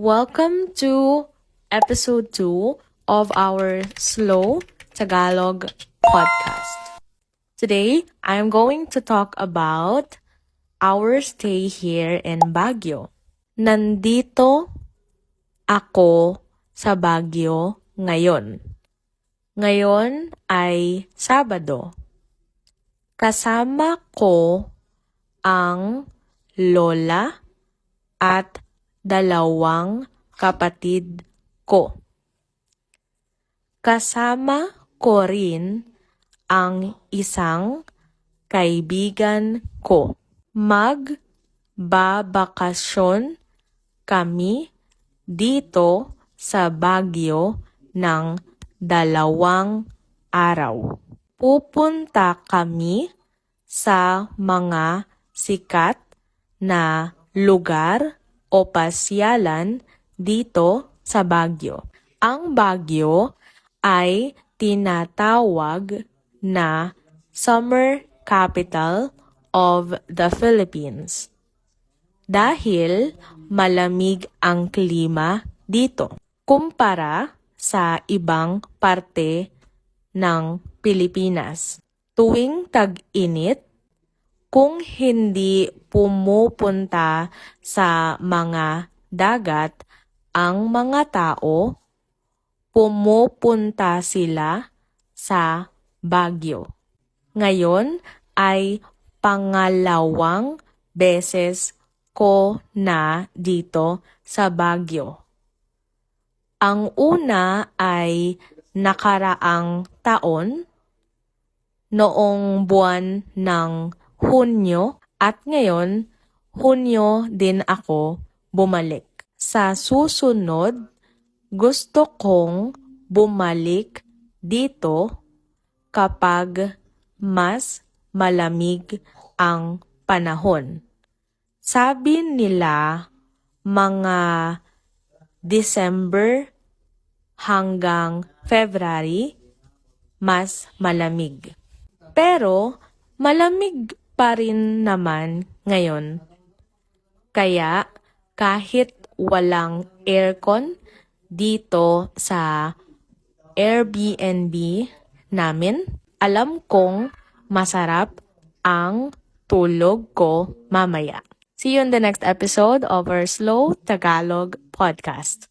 Welcome to episode 2 of our Slow Tagalog podcast. Today, I'm going to talk about our stay here in Baguio. Nandito ako sa Baguio ngayon. Ngayon ay Sabado. Kasama ko ang lola at dalawang kapatid ko. Kasama ko rin ang isang kaibigan ko. Magbabakasyon kami dito sa Baguio ng 2 araw. Pupunta kami sa mga sikat na lugar o pasyalan dito sa Baguio. Ang Baguio ay tinatawag na summer capital of the Philippines dahil malamig ang klima dito kumpara sa ibang parte ng Pilipinas. Tuwing tag-init, kung hindi pumupunta sa mga dagat ang mga tao, pumupunta sila sa Baguio. Ngayon ay pangalawang beses ko na dito sa Baguio. Ang una ay nakaraang taon, noong buwan ng Hunyo, at ngayon, Hunyo din ako bumalik. Sa susunod, gusto kong bumalik dito kapag mas malamig ang panahon. Sabi nila mga December hanggang February mas malamig. Pero malamig pa rin naman ngayon. Kaya kahit walang aircon dito sa Airbnb namin, alam kong masarap ang tulog ko mamaya. See you in the next episode of our Slow Tagalog podcast.